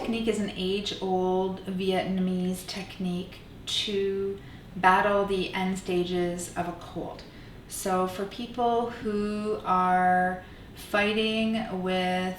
technique is an age-old Vietnamese technique to battle the end stages of a cold. So for people who are fighting with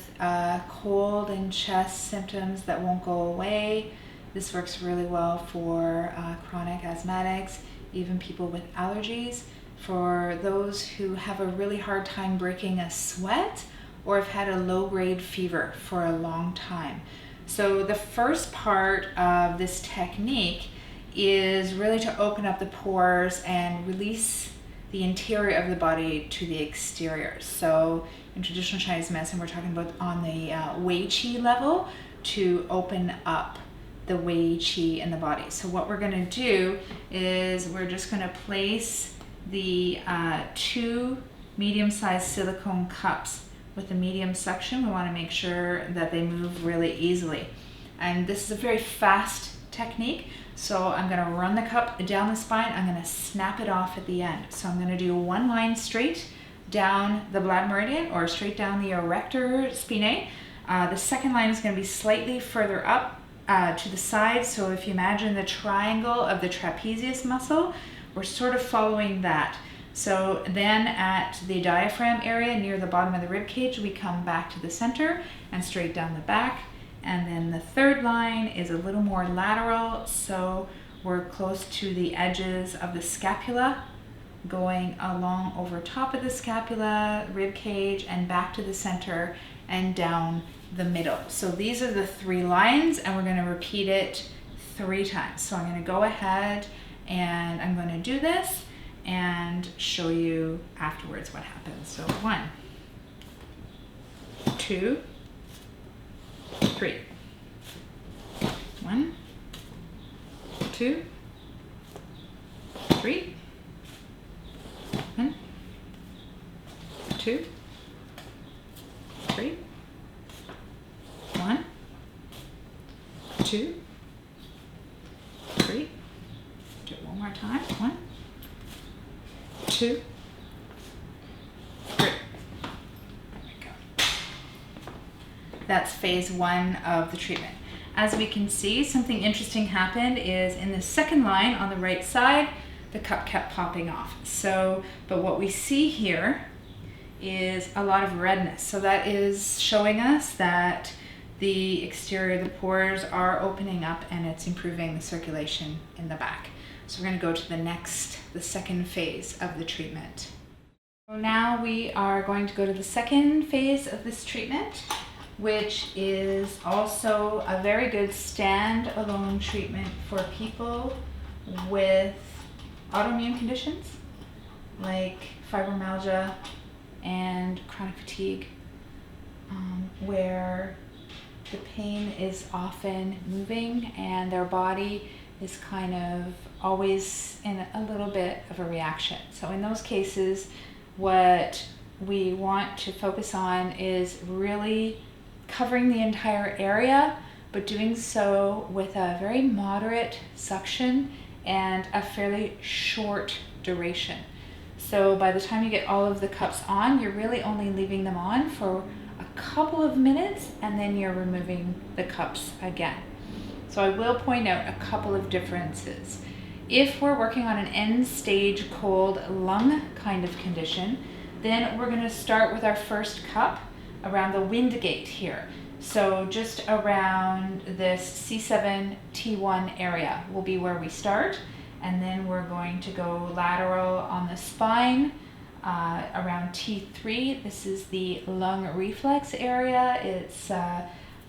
cold and chest symptoms that won't go away, this works really well for chronic asthmatics, even people with allergies. For those who have a really hard time breaking a sweat or have had a low-grade fever for a long time. So the first part of this technique is really to open up the pores and release the interior of the body to the exterior. So in traditional Chinese medicine, we're talking about on the Wei Qi level to open up the Wei Qi in the body. So what we're going to do is we're just going to place the 2 medium-sized silicone cups with the medium suction. We want to make sure that they move really easily. And this is a very fast technique. So I'm going to run the cup down the spine. I'm going to snap it off at the end. So I'm going to do 1 line straight down the bladder meridian or straight down the erector spinae. The second line is going to be slightly further up to the side. So if you imagine the triangle of the trapezius muscle, we're sort of following that. So then at the diaphragm area near the bottom of the rib cage, we come back to the center and straight down the back. And then the third line is a little more lateral, so we're close to the edges of the scapula, going along over top of the scapula, rib cage, and back to the center and down the middle. So these are the 3 lines, and we're going to repeat it 3 times. So I'm going to go ahead and I'm going to do this and show you afterwards what happens. So 1, 2, 3. 1, 2, 3. 1, 2, 3. 1, 2, 3. Do it one more time. 1, 2, 3. There we go. That's phase 1 of the treatment. As we can see, something interesting happened is in the second line on the right side, the cup kept popping off. But what we see here is a lot of redness. So that is showing us that the exterior, the pores are opening up and it's improving the circulation in the back. So we're going to go to the second phase of the treatment. So now we are going to go to the second phase of this treatment, which is also a very good stand-alone treatment for people with autoimmune conditions like fibromyalgia and chronic fatigue, where the pain is often moving and their body is kind of always in a little bit of a reaction. So in those cases, what we want to focus on is really covering the entire area, but doing so with a very moderate suction and a fairly short duration. So by the time you get all of the cups on, you're really only leaving them on for a couple of minutes and then you're removing the cups again. So I will point out a couple of differences. If we're working on an end stage cold lung kind of condition, then we're going to start with our first cup around the wind gate here. So just around this C7-T1 area will be where we start. And then we're going to go lateral on the spine around T3. This is the lung reflex area. It's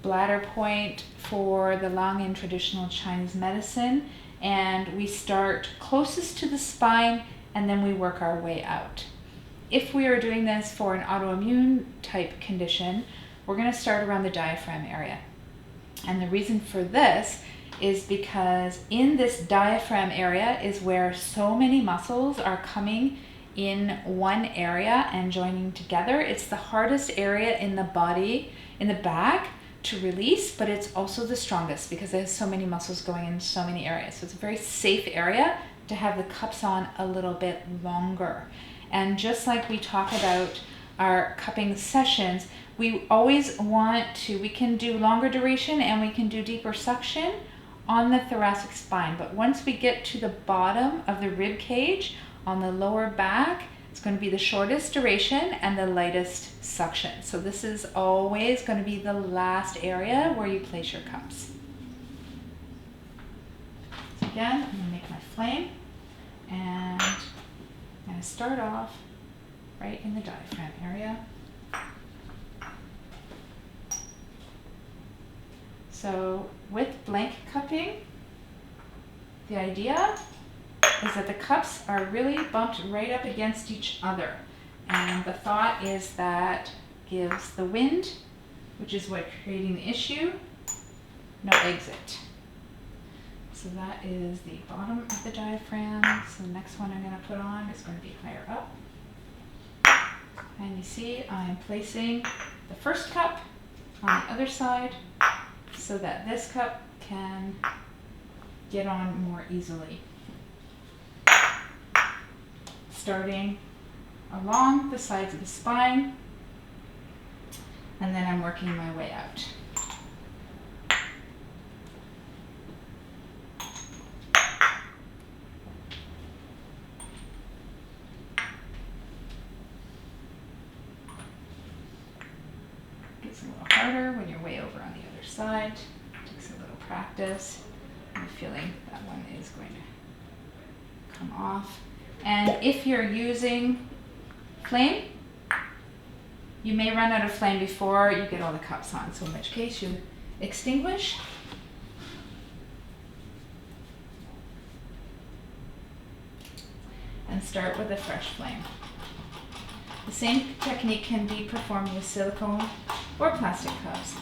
bladder point for the lung in traditional Chinese medicine. And we start closest to the spine and then we work our way out. If we are doing this for an autoimmune type condition, we're going to start around the diaphragm area. And the reason for this is because in this diaphragm area is where so many muscles are coming in one area and joining together. It's the hardest area in the body, in the back, to release, but it's also the strongest because there's so many muscles going in so many areas. So it's a very safe area to have the cups on a little bit longer. And just like we talk about our cupping sessions, we always want to, we can do longer duration and we can do deeper suction on the thoracic spine. But once we get to the bottom of the rib cage on the lower back, it's going to be the shortest duration and the lightest suction. So this is always going to be the last area where you place your cups. So again, I'm going to make my flame, and I'm going to start off right in the diaphragm area. So with blank cupping, the idea is that the cups are really bumped right up against each other. And the thought is that gives the wind, which is what creating the issue, no exit. So that is the bottom of the diaphragm. So the next one I'm going to put on is going to be higher up. And you see I'm placing the first cup on the other side so that this cup can get on more easily. Starting along the sides of the spine, and then I'm working my way out. Gets a little harder when you're way over on the other side. Takes a little practice. I'm feeling that one is going to come off. And if you're using flame, you may run out of flame before you get all the cups on. So in which case you extinguish. And start with a fresh flame. The same technique can be performed with silicone or plastic cups.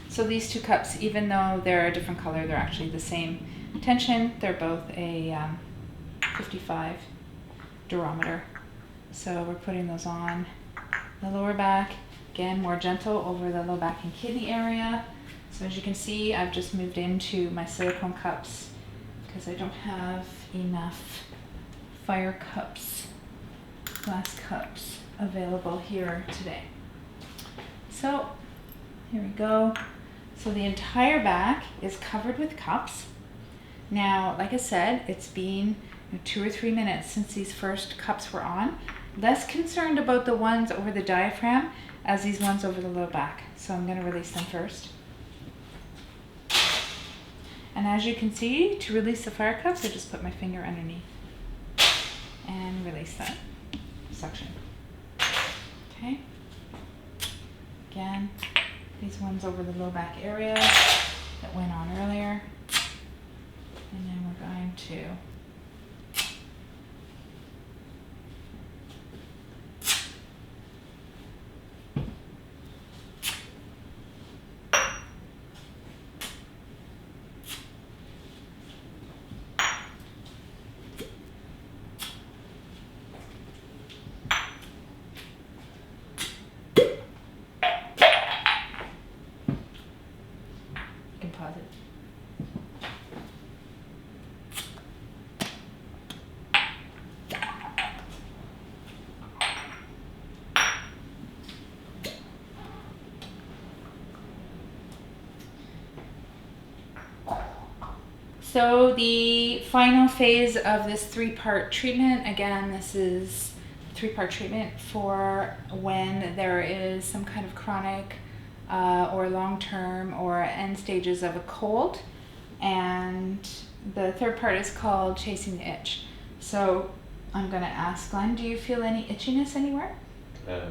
So these two cups, even though they're a different color, they're actually the same tension. They're both a 55 durometer. So we're putting those on the lower back. Again, more gentle over the low back and kidney area. So as you can see, I've just moved into my silicone cups because I don't have enough fire cups, glass cups available here today. So here we go. So the entire back is covered with cups. Now, like I said, it's been 2 or 3 minutes since these first cups were on. Less concerned about the ones over the diaphragm as these ones over the low back. So I'm going to release them first. And as you can see, to release the fire cups, I just put my finger underneath and release that suction. Okay. Again, these ones over the low back area that went on earlier. And then we're going to composite. So the final phase of this 3-part treatment, again, this is 3-part treatment for when there is some kind of chronic or long-term or end stages of a cold. And the 3rd part is called chasing the itch. So I'm going to ask Glenn, do you feel any itchiness anywhere? No.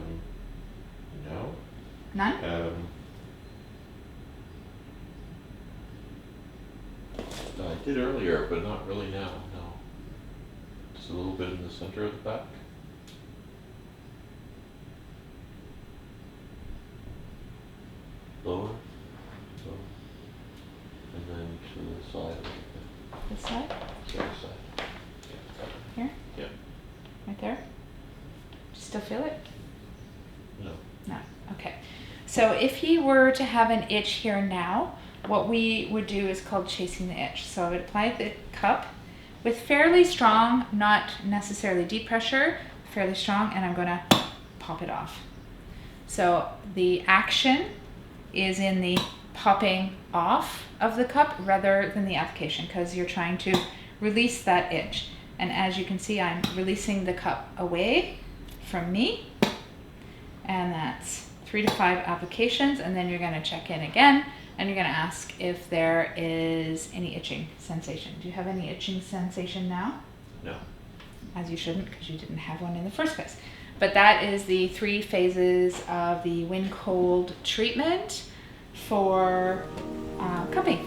None? I did earlier, but not really now, no. Just a little bit in the center of the back. Lower, so, and then to the side a little bit. This side? The other side. Here? Yeah. Right there? Do you still feel it? No. No. Okay. So if he were to have an itch here now, what we would do is called chasing the itch. So I would apply the cup with fairly strong, not necessarily deep pressure, fairly strong, and I'm going to pop it off. So the action is in the popping off of the cup rather than the application, because you're trying to release that itch. And as you can see, I'm releasing the cup away from me, and that's 3 to 5 applications, and then you're going to check in again, and you're going to ask if there is any itching sensation. Do you have any itching sensation now? No. As you shouldn't, because you didn't have one in the first place. But that is the 3 phases of the wind cold treatment for cupping.